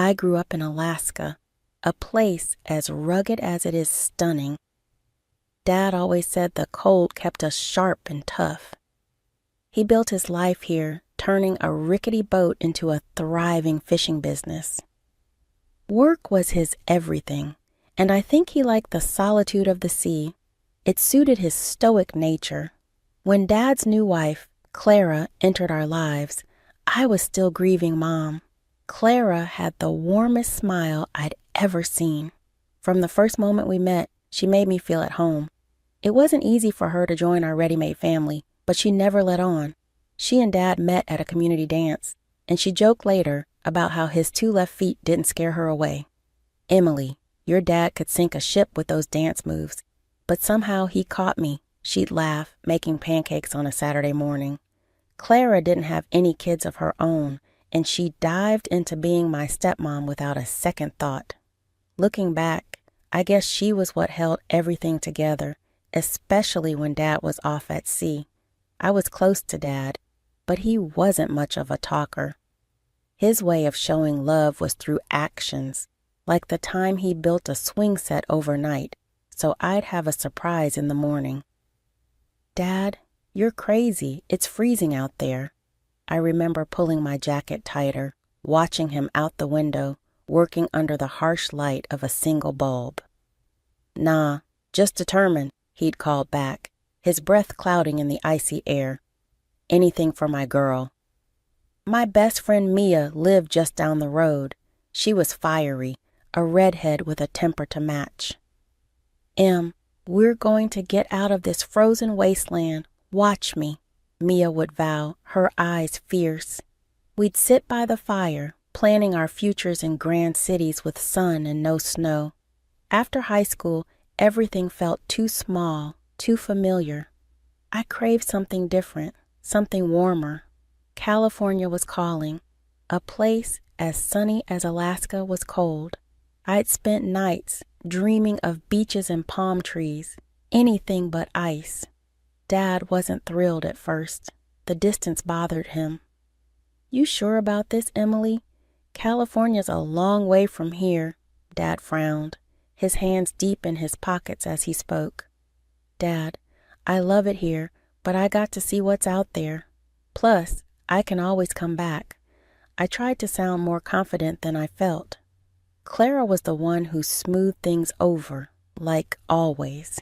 I grew up in Alaska, a place as rugged as it is stunning. Dad always said the cold kept us sharp and tough. He built his life here, turning a rickety boat into a thriving fishing business. Work was his everything, and I think he liked the solitude of the sea. It suited his stoic nature. When Dad's new wife, Clara, entered our lives, I was still grieving Mom. Clara had the warmest smile I'd ever seen. From the first moment we met, she made me feel at home. It wasn't easy for her to join our ready-made family, but she never let on. She and Dad met at a community dance, and she joked later about how his 2 left feet didn't scare her away. "Emily, your dad could sink a ship with those dance moves, but somehow he caught me," she'd laugh, making pancakes on a Saturday morning. Clara didn't have any kids of her own, and she dived into being my stepmom without a second thought. Looking back, I guess she was what held everything together, especially when Dad was off at sea. I was close to Dad, but he wasn't much of a talker. His way of showing love was through actions, like the time he built a swing set overnight, so I'd have a surprise in the morning. "Dad, you're crazy. It's freezing out there." I remember pulling my jacket tighter, watching him out the window, working under the harsh light of a single bulb. "Nah, just determined," he'd called back, his breath clouding in the icy air. "Anything for my girl." My best friend Mia lived just down the road. She was fiery, a redhead with a temper to match. We're going to get out of this frozen wasteland. Watch me," Mia would vow, her eyes fierce. We'd sit by the fire, planning our futures in grand cities with sun and no snow. After high school, everything felt too small, too familiar. I craved something different, something warmer. California was calling, a place as sunny as Alaska was cold. I'd spent nights dreaming of beaches and palm trees, anything but ice. Dad wasn't thrilled at first. The distance bothered him. "You sure about this, Emily? California's a long way from here," Dad frowned, his hands deep in his pockets as he spoke. "Dad, I love it here, but I got to see what's out there. Plus, I can always come back." I tried to sound more confident than I felt. Clara was the one who smoothed things over, like always.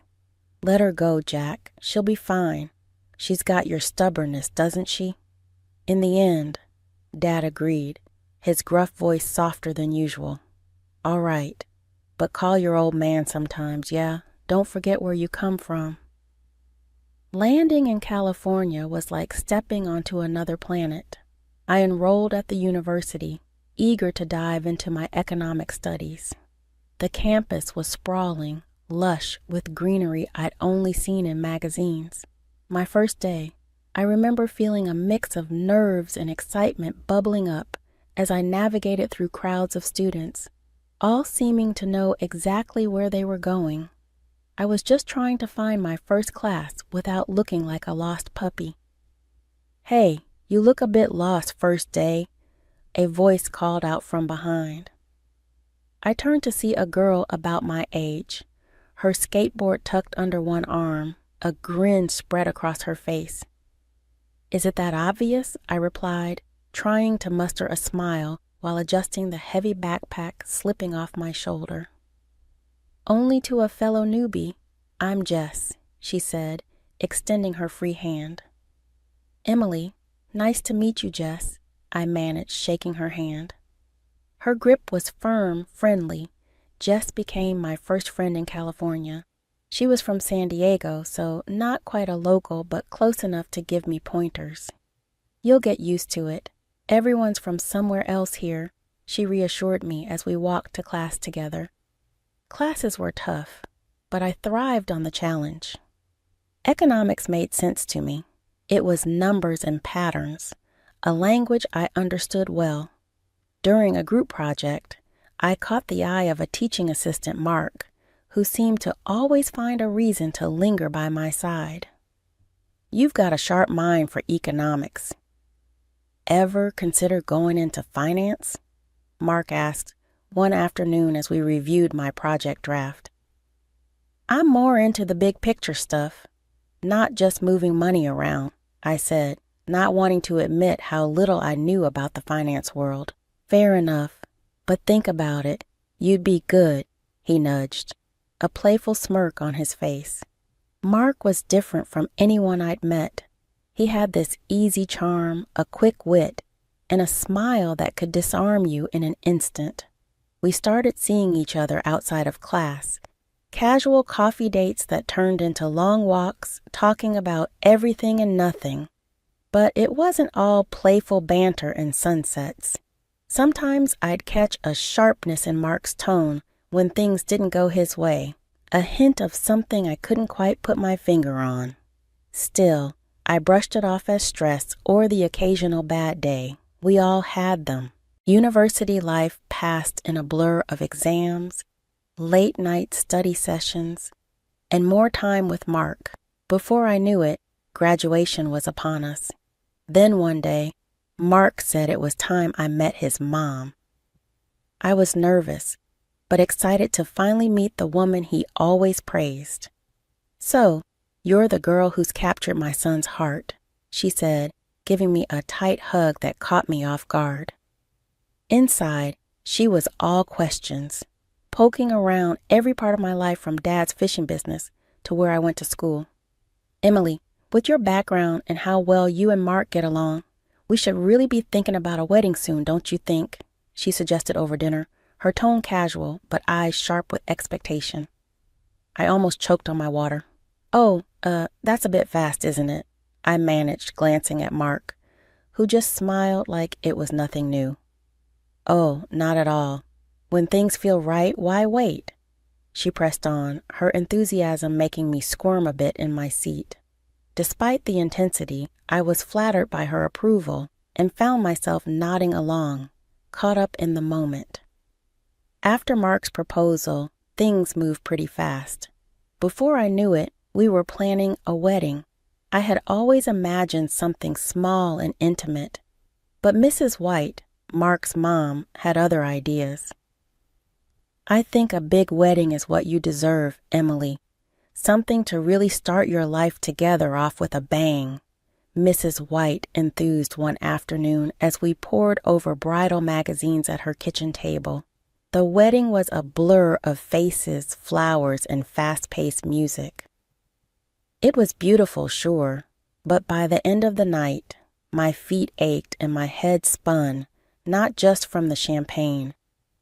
"Let her go, Jack. She'll be fine. She's got your stubbornness, doesn't she?" In the end, Dad agreed, his gruff voice softer than usual. "All right, but call your old man sometimes, yeah? Don't forget where you come from." Landing in California was like stepping onto another planet. I enrolled at the university, eager to dive into my economic studies. The campus was sprawling, lush with greenery I'd only seen in magazines. My first day, I remember feeling a mix of nerves and excitement bubbling up as I navigated through crowds of students, all seeming to know exactly where they were going. I was just trying to find my first class without looking like a lost puppy. "Hey, you look a bit lost first day," a voice called out from behind. I turned to see a girl about my age, her skateboard tucked under one arm, a grin spread across her face. "Is it that obvious?" I replied, trying to muster a smile while adjusting the heavy backpack slipping off my shoulder. "Only to a fellow newbie. I'm Jess," she said, extending her free hand. "Emily, nice to meet you, Jess," I managed, shaking her hand. Her grip was firm, friendly. Jess became my first friend in California. She was from San Diego, so not quite a local, but close enough to give me pointers. "You'll get used to it. Everyone's from somewhere else here," she reassured me as we walked to class together. Classes were tough, but I thrived on the challenge. Economics made sense to me. It was numbers and patterns, a language I understood well. During a group project, I caught the eye of a teaching assistant, Mark, who seemed to always find a reason to linger by my side. "You've got a sharp mind for economics. Ever consider going into finance?" Mark asked one afternoon as we reviewed my project draft. I'm more into the big picture stuff, not just moving money around, I said, not wanting to admit how little I knew about the finance world. Fair enough, but think about it. You'd be good, he nudged, a playful smirk on his face. Mark was different from anyone I'd met. He had this easy charm, a quick wit, and a smile that could disarm you in an instant. We started seeing each other outside of class, casual coffee dates that turned into long walks, talking about everything and nothing. But it wasn't all playful banter and sunsets. Sometimes I'd catch a sharpness in Mark's tone when things didn't go his way, a hint of something I couldn't quite put my finger on. Still, I brushed it off as stress or the occasional bad day. We all had them. University life passed in a blur of exams, late-night study sessions, and more time with Mark. Before I knew it, graduation was upon us. Then one day, Mark said it was time I met his mom. I was nervous, but excited to finally meet the woman he always praised. "So, you're the girl who's captured my son's heart," she said, giving me a tight hug that caught me off guard. Inside, she was all questions, poking around every part of my life from Dad's fishing business to where I went to school. "Emily, with your background and how well you and Mark get along, we should really be thinking about a wedding soon, don't you think?" she suggested over dinner, her tone casual but eyes sharp with expectation. I almost choked on my water. "Oh, that's a bit fast, isn't it?" I managed, glancing at Mark, who just smiled like it was nothing new. "Oh, not at all. When things feel right, why wait?" She pressed on, her enthusiasm making me squirm a bit in my seat. Despite the intensity, I was flattered by her approval and found myself nodding along, caught up in the moment. After Mark's proposal, things moved pretty fast. Before I knew it, we were planning a wedding. I had always imagined something small and intimate, but Mrs. White, Mark's mom, had other ideas. "I think a big wedding is what you deserve, Emily. Something to really start your life together off with a bang," Mrs. White enthused one afternoon as we pored over bridal magazines at her kitchen table. The wedding was a blur of faces, flowers, and fast-paced music. It was beautiful, sure, but by the end of the night, my feet ached and my head spun, not just from the champagne.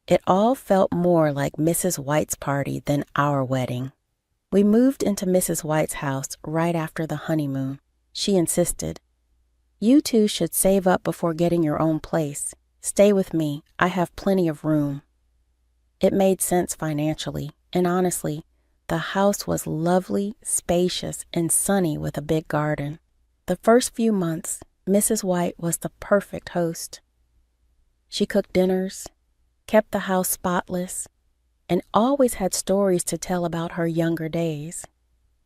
It all felt more like Mrs. White's party than our wedding. We moved into Mrs. White's house right after the honeymoon. She insisted, "You two should save up before getting your own place. Stay with me. I have plenty of room." It made sense financially, and honestly, the house was lovely, spacious, and sunny with a big garden. The first few months, Mrs. White was the perfect host. She cooked dinners, kept the house spotless, and always had stories to tell about her younger days.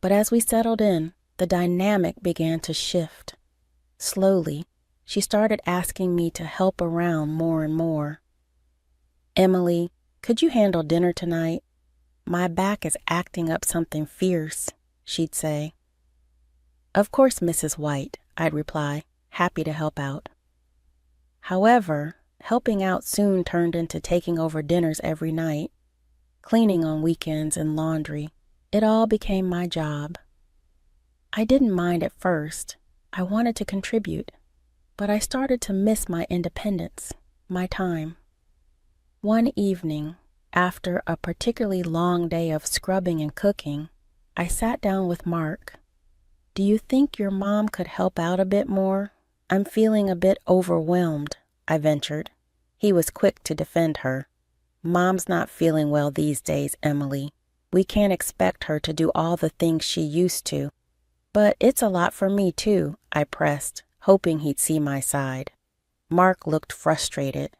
But as we settled in, the dynamic began to shift. Slowly, she started asking me to help around more and more. "Emily, could you handle dinner tonight? My back is acting up something fierce," she'd say. "Of course, Mrs. White," I'd reply, happy to help out. However, helping out soon turned into taking over dinners every night, cleaning on weekends and laundry. It all became my job. I didn't mind at first. I wanted to contribute, but I started to miss my independence, my time. One evening, after a particularly long day of scrubbing and cooking, I sat down with Mark. "Do you think your mom could help out a bit more? I'm feeling a bit overwhelmed," I ventured. He was quick to defend her. "Mom's not feeling well these days, Emily. We can't expect her to do all the things she used to." "But it's a lot for me, too," I pressed, hoping he'd see my side. Mark looked frustrated.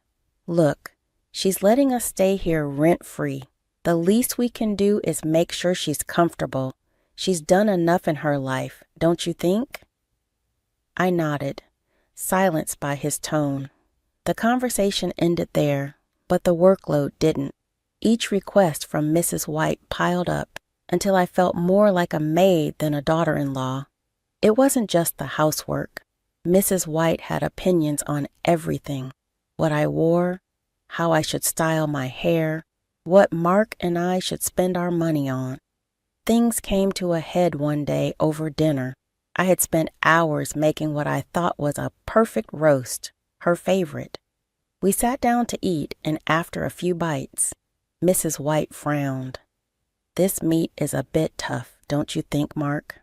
"Look, she's letting us stay here rent-free. The least we can do is make sure she's comfortable. She's done enough in her life, don't you think?" I nodded, silenced by his tone. The conversation ended there, but the workload didn't. Each request from Mrs. White piled up until I felt more like a maid than a daughter-in-law. It wasn't just the housework. Mrs. White had opinions on everything: what I wore, how I should style my hair, what Mark and I should spend our money on. Things came to a head one day over dinner. I had spent hours making what I thought was a perfect roast, her favorite. We sat down to eat, and after a few bites, Mrs. White frowned. "This meat is a bit tough, don't you think, Mark?"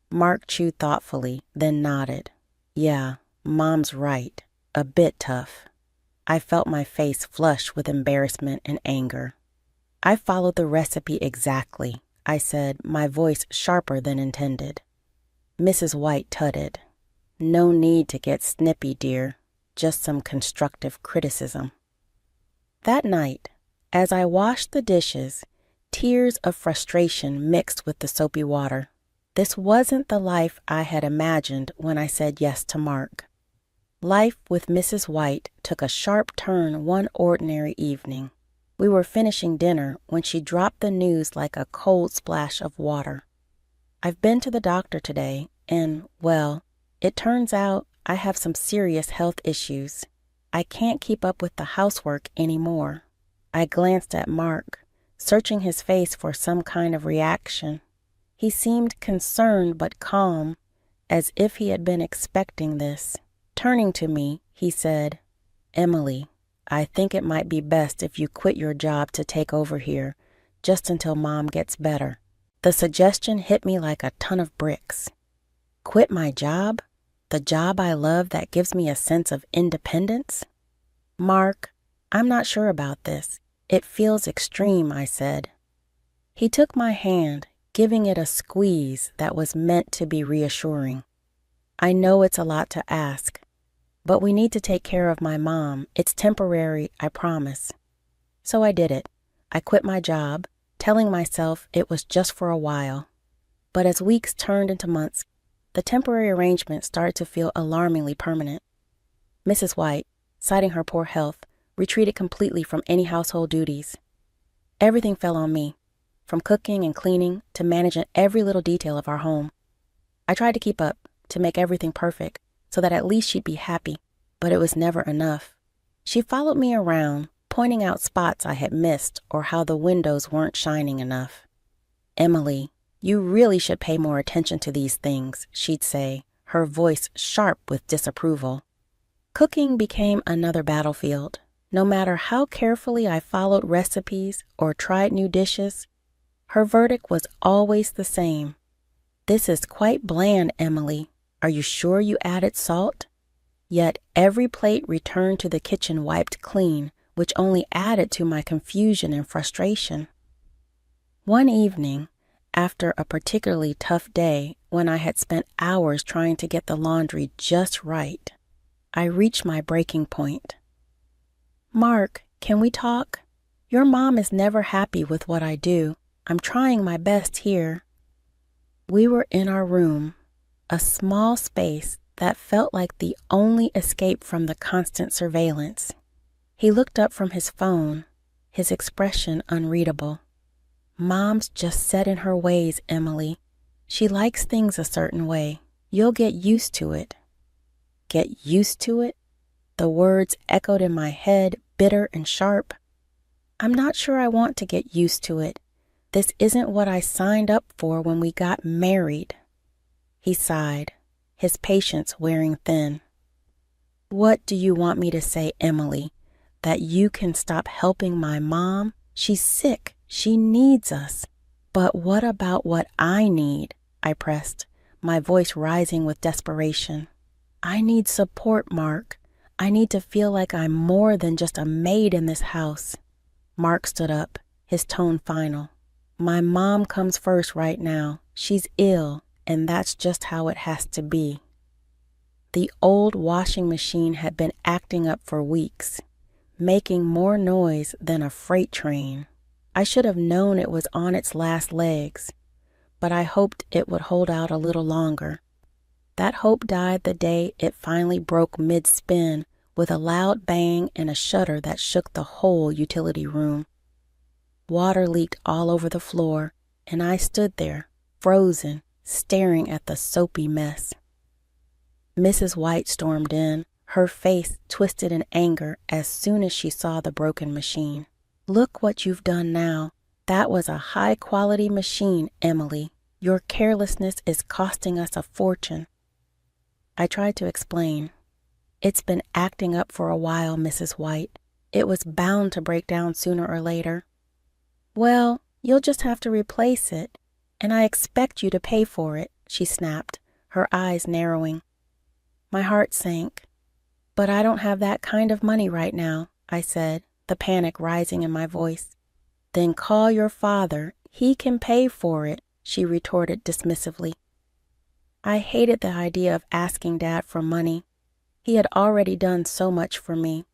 Mark chewed thoughtfully, then nodded. "Yeah, Mom's right. A bit tough." I felt my face flush with embarrassment and anger. "I followed the recipe exactly," I said, my voice sharper than intended. Mrs. White tutted. "No need to get snippy, dear. Just some constructive criticism." That night, as I washed the dishes, tears of frustration mixed with the soapy water. This wasn't the life I had imagined when I said yes to Mark. Life with Mrs. White took a sharp turn one ordinary evening. We were finishing dinner when she dropped the news like a cold splash of water. "I've been to the doctor today, and, well, it turns out I have some serious health issues. I can't keep up with the housework anymore." I glanced at Mark, searching his face for some kind of reaction. He seemed concerned but calm, as if he had been expecting this. Turning to me, he said, "Emily, I think it might be best if you quit your job to take over here, just until Mom gets better." The suggestion hit me like a ton of bricks. Quit my job? The job I love that gives me a sense of independence? "Mark, I'm not sure about this. It feels extreme," I said. He took my hand, giving it a squeeze that was meant to be reassuring. "I know it's a lot to ask, but we need to take care of my mom. It's temporary, I promise." So I did it. I quit my job, telling myself it was just for a while. But as weeks turned into months, the temporary arrangement started to feel alarmingly permanent. Mrs. White, citing her poor health, retreated completely from any household duties. Everything fell on me, from cooking and cleaning to managing every little detail of our home. I tried to keep up, to make everything perfect, so that at least she'd be happy, but it was never enough. She followed me around, pointing out spots I had missed or how the windows weren't shining enough. "Emily, you really should pay more attention to these things," she'd say, her voice sharp with disapproval. Cooking became another battlefield. No matter how carefully I followed recipes or tried new dishes, her verdict was always the same. "This is quite bland, Emily. Are you sure you added salt?" Yet every plate returned to the kitchen wiped clean, which only added to my confusion and frustration. One evening, after a particularly tough day when I had spent hours trying to get the laundry just right, I reached my breaking point. "Mark, can we talk? Your mom is never happy with what I do. I'm trying my best here." We were in our room, a small space that felt like the only escape from the constant surveillance. He looked up from his phone, his expression unreadable. "Mom's just set in her ways, Emily. She likes things a certain way. You'll get used to it." Get used to it? The words echoed in my head, bitter and sharp. "I'm not sure I want to get used to it. This isn't what I signed up for when we got married." He sighed, his patience wearing thin. "What do you want me to say, Emily? That you can stop helping my mom? She's sick. She needs us." "But what about what I need?" I pressed, my voice rising with desperation. "I need support, Mark. I need to feel like I'm more than just a maid in this house." Mark stood up, his tone final. "My mom comes first right now. She's ill, and that's just how it has to be." The old washing machine had been acting up for weeks, making more noise than a freight train. I should have known it was on its last legs, but I hoped it would hold out a little longer. That hope died the day it finally broke mid-spin with a loud bang and a shudder that shook the whole utility room. Water leaked all over the floor, and I stood there, frozen, staring at the soapy mess. Mrs. White stormed in, her face twisted in anger as soon as she saw the broken machine. "Look what you've done now. That was a high-quality machine, Emily. Your carelessness is costing us a fortune." I tried to explain. "It's been acting up for a while, Mrs. White. It was bound to break down sooner or later." "Well, you'll just have to replace it, and I expect you to pay for it," she snapped, her eyes narrowing. My heart sank. "But I don't have that kind of money right now," I said, the panic rising in my voice. "Then call your father. He can pay for it," she retorted dismissively. I hated the idea of asking Dad for money. He had already done so much for me.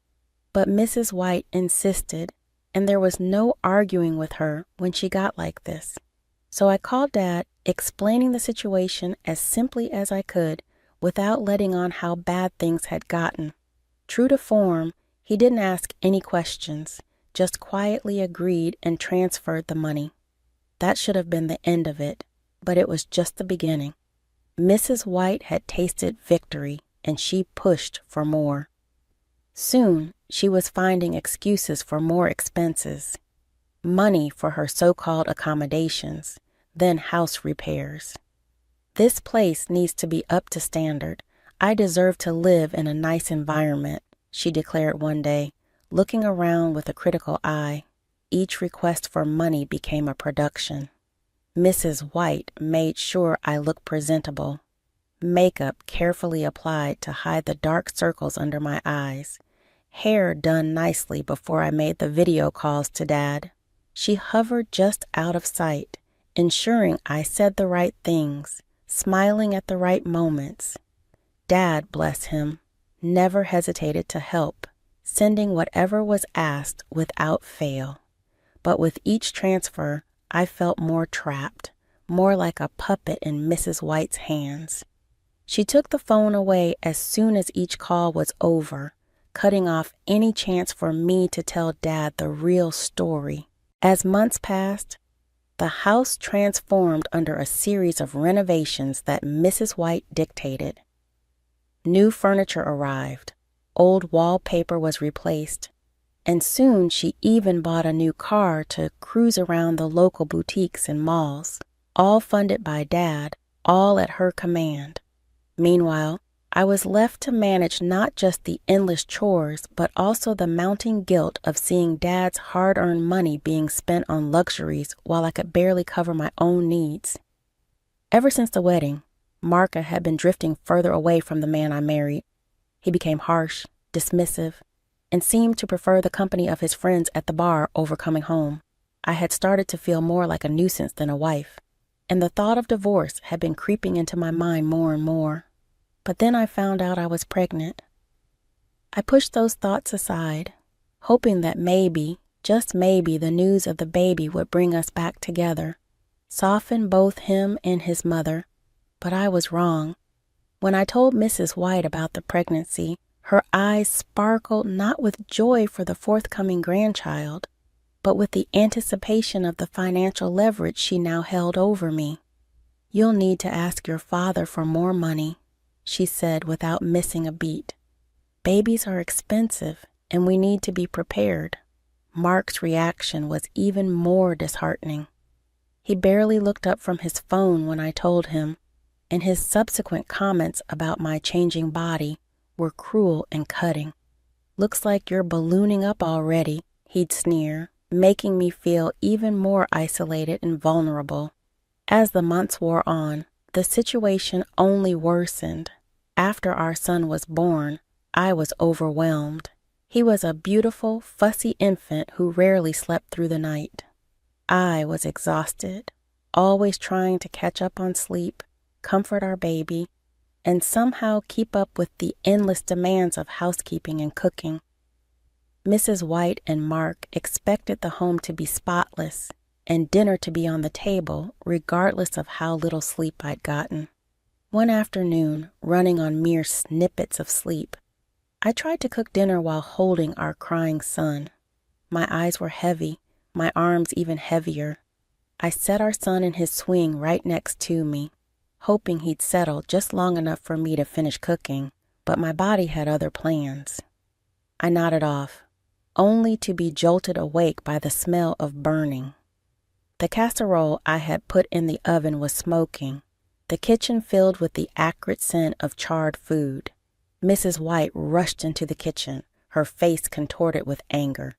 But Mrs. White insisted, and there was no arguing with her when she got like this. So I called Dad, explaining the situation as simply as I could, without letting on how bad things had gotten. True to form, he didn't ask any questions, just quietly agreed and transferred the money. That should have been the end of it, but it was just the beginning. Mrs. White had tasted victory, and she pushed for more. Soon, she was finding excuses for more expenses. Money for her so-called accommodations, then house repairs. "This place needs to be up to standard. I deserve to live in a nice environment," she declared one day, looking around with a critical eye. Each request for money became a production. Mrs. White made sure I looked presentable. Makeup carefully applied to hide the dark circles under my eyes. Hair done nicely before I made the video calls to Dad. She hovered just out of sight, ensuring I said the right things, smiling at the right moments. Dad, bless him, never hesitated to help, sending whatever was asked without fail. But with each transfer, I felt more trapped, more like a puppet in Mrs. White's hands. She took the phone away as soon as each call was over, cutting off any chance for me to tell Dad the real story. As months passed, the house transformed under a series of renovations that Mrs. White dictated. New furniture arrived, old wallpaper was replaced, and soon she even bought a new car to cruise around the local boutiques and malls, all funded by Dad, all at her command. Meanwhile, I was left to manage not just the endless chores, but also the mounting guilt of seeing Dad's hard-earned money being spent on luxuries while I could barely cover my own needs. Ever since the wedding, Marka had been drifting further away from the man I married. He became harsh, dismissive, and seemed to prefer the company of his friends at the bar over coming home. I had started to feel more like a nuisance than a wife, and the thought of divorce had been creeping into my mind more and more. But then I found out I was pregnant. I pushed those thoughts aside, hoping that maybe, just maybe, the news of the baby would bring us back together, soften both him and his mother. But I was wrong. When I told Mrs. White about the pregnancy, her eyes sparkled not with joy for the forthcoming grandchild, but with the anticipation of the financial leverage she now held over me. "You'll need to ask your father for more money," she said without missing a beat. "Babies are expensive, and we need to be prepared." Mark's reaction was even more disheartening. He barely looked up from his phone when I told him, and his subsequent comments about my changing body were cruel and cutting. "Looks like you're ballooning up already," he'd sneer, making me feel even more isolated and vulnerable. As the months wore on, the situation only worsened. After our son was born, I was overwhelmed. He was a beautiful, fussy infant who rarely slept through the night. I was exhausted, always trying to catch up on sleep, comfort our baby, and somehow keep up with the endless demands of housekeeping and cooking. Mrs. White and Mark expected the home to be spotless and dinner to be on the table, regardless of how little sleep I'd gotten. One afternoon, running on mere snippets of sleep, I tried to cook dinner while holding our crying son. My eyes were heavy, my arms even heavier. I set our son in his swing right next to me, hoping he'd settle just long enough for me to finish cooking, but my body had other plans. I nodded off, only to be jolted awake by the smell of burning. The casserole I had put in the oven was smoking, the kitchen filled with the acrid scent of charred food. Mrs. White rushed into the kitchen, her face contorted with anger.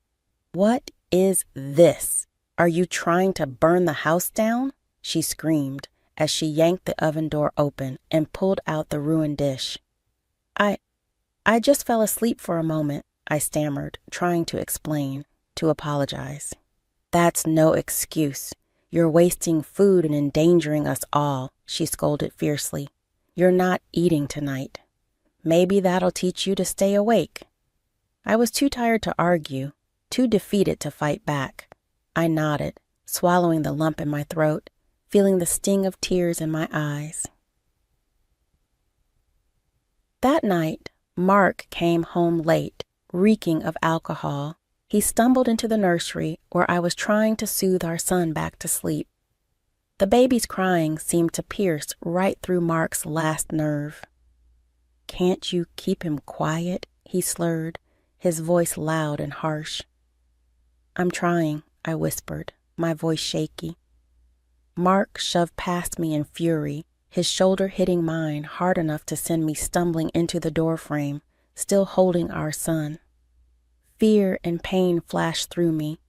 "What is this? Are you trying to burn the house down?" she screamed as she yanked the oven door open and pulled out the ruined dish. I just fell asleep for a moment," I stammered, trying to explain, to apologize. "That's no excuse. You're wasting food and endangering us all," she scolded fiercely. "You're not eating tonight. Maybe that'll teach you to stay awake." I was too tired to argue, too defeated to fight back. I nodded, swallowing the lump in my throat, feeling the sting of tears in my eyes. That night, Mark came home late, reeking of alcohol. He stumbled into the nursery where I was trying to soothe our son back to sleep. The baby's crying seemed to pierce right through Mark's last nerve. "Can't you keep him quiet?" he slurred, his voice loud and harsh. "I'm trying," I whispered, my voice shaky. Mark shoved past me in fury, his shoulder hitting mine hard enough to send me stumbling into the doorframe, still holding our son. Fear and pain flashed through me,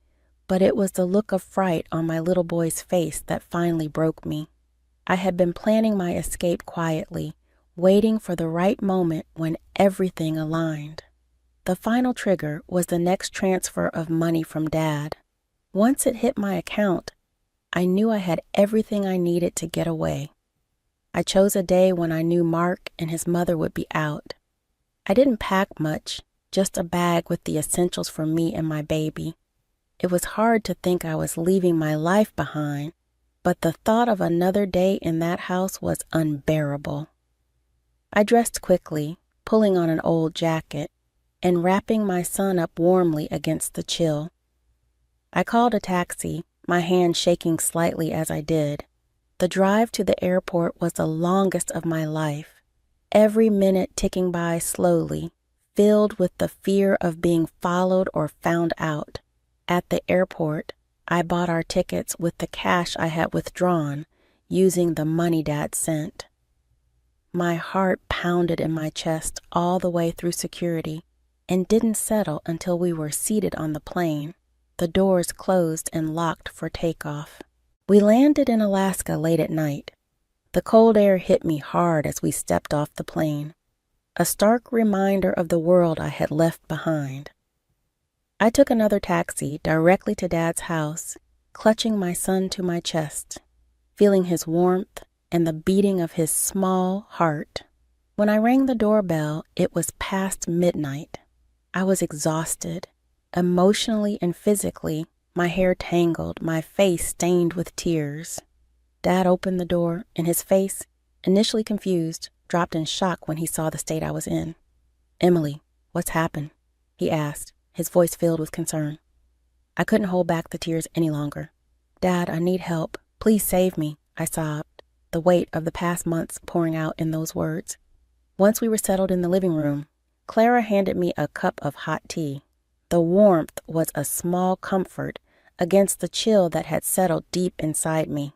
but it was the look of fright on my little boy's face that finally broke me. I had been planning my escape quietly, waiting for the right moment when everything aligned. The final trigger was the next transfer of money from Dad. Once it hit my account, I knew I had everything I needed to get away. I chose a day when I knew Mark and his mother would be out. I didn't pack much, just a bag with the essentials for me and my baby. It was hard to think I was leaving my life behind, but the thought of another day in that house was unbearable. I dressed quickly, pulling on an old jacket, and wrapping my son up warmly against the chill. I called a taxi, my hand shaking slightly as I did. The drive to the airport was the longest of my life, every minute ticking by slowly, filled with the fear of being followed or found out. At the airport, I bought our tickets with the cash I had withdrawn, using the money Dad sent. My heart pounded in my chest all the way through security and didn't settle until we were seated on the plane, the doors closed and locked for takeoff. We landed in Alaska late at night. The cold air hit me hard as we stepped off the plane, a stark reminder of the world I had left behind. I took another taxi directly to Dad's house, clutching my son to my chest, feeling his warmth and the beating of his small heart. When I rang the doorbell, it was past midnight. I was exhausted, emotionally and physically, my hair tangled, my face stained with tears. Dad opened the door, and his face, initially confused, dropped in shock when he saw the state I was in. "Emily, what's happened?" he asked, his voice filled with concern. I couldn't hold back the tears any longer. "Dad, I need help. Please save me," I sobbed, the weight of the past months pouring out in those words. Once we were settled in the living room, Clara handed me a cup of hot tea. The warmth was a small comfort against the chill that had settled deep inside me.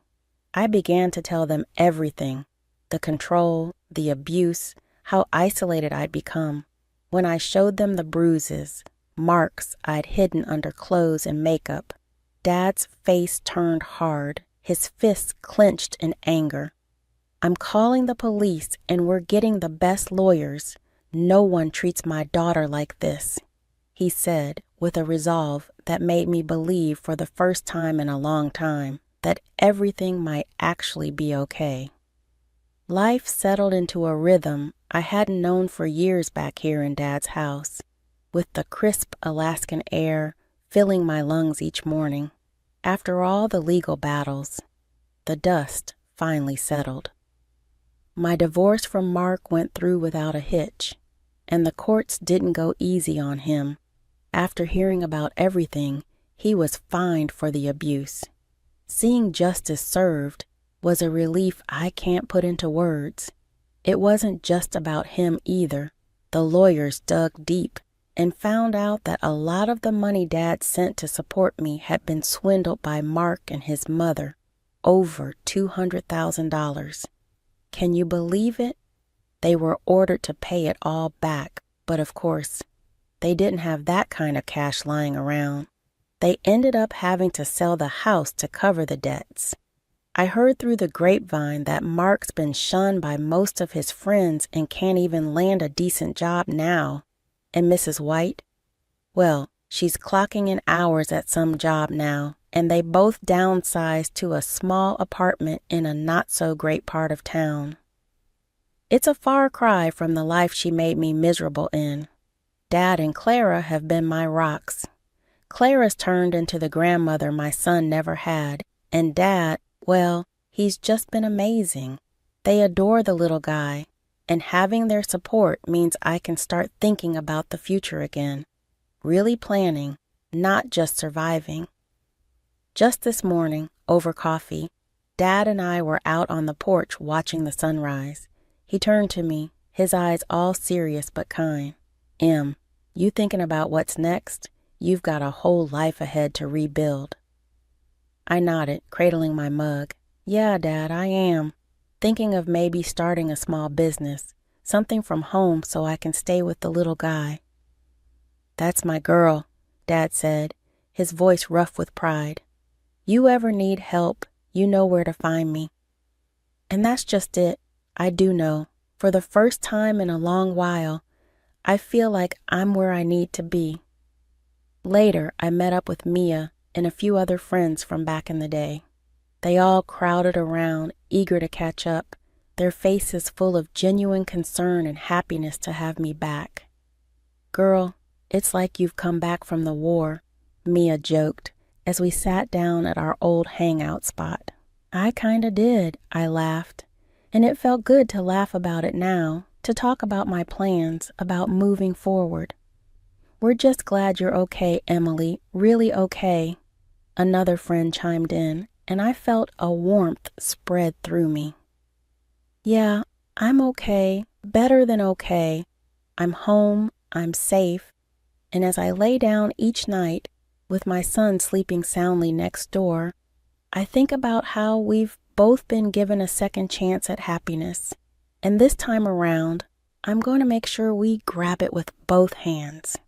I began to tell them everything, the control, the abuse, how isolated I'd become. When I showed them the bruises, marks I'd hidden under clothes and makeup, Dad's face turned hard, his fists clenched in anger. "I'm calling the police and we're getting the best lawyers. No one treats my daughter like this," he said with a resolve that made me believe for the first time in a long time that everything might actually be okay. Life settled into a rhythm I hadn't known for years back here in Dad's house, with the crisp Alaskan air filling my lungs each morning. After all the legal battles, the dust finally settled. My divorce from Mark went through without a hitch, and the courts didn't go easy on him. After hearing about everything, he was fined for the abuse. Seeing justice served was a relief I can't put into words. It wasn't just about him either. The lawyers dug deep and found out that a lot of the money Dad sent to support me had been swindled by Mark and his mother, over $200,000. Can you believe it? They were ordered to pay it all back, but of course, they didn't have that kind of cash lying around. They ended up having to sell the house to cover the debts. I heard through the grapevine that Mark's been shunned by most of his friends and can't even land a decent job now. And Mrs. White? Well, she's clocking in hours at some job now, and they both downsized to a small apartment in a not-so-great part of town. It's a far cry from the life she made me miserable in. Dad and Clara have been my rocks. Clara's turned into the grandmother my son never had, and Dad, well, he's just been amazing. They adore the little guy, and having their support means I can start thinking about the future again, really planning, not just surviving. Just this morning, over coffee, Dad and I were out on the porch watching the sunrise. He turned to me, his eyes all serious but kind. "Em, you thinking about what's next? You've got a whole life ahead to rebuild." I nodded, cradling my mug. "Yeah, Dad, I am. Thinking of maybe starting a small business, something from home so I can stay with the little guy." "That's my girl," Dad said, his voice rough with pride. "You ever need help, you know where to find me." And that's just it. I do know. For the first time in a long while, I feel like I'm where I need to be. Later, I met up with Mia and a few other friends from back in the day. They all crowded around, eager to catch up, their faces full of genuine concern and happiness to have me back. "Girl, it's like you've come back from the war," Mia joked as we sat down at our old hangout spot. "I kinda did," I laughed, and it felt good to laugh about it now, to talk about my plans, about moving forward. "We're just glad you're okay, Emily, really okay," another friend chimed in, and I felt a warmth spread through me. "Yeah, I'm okay, better than okay. I'm home, I'm safe, and as I lay down each night, with my son sleeping soundly next door, I think about how we've both been given a second chance at happiness, and this time around, I'm going to make sure we grab it with both hands."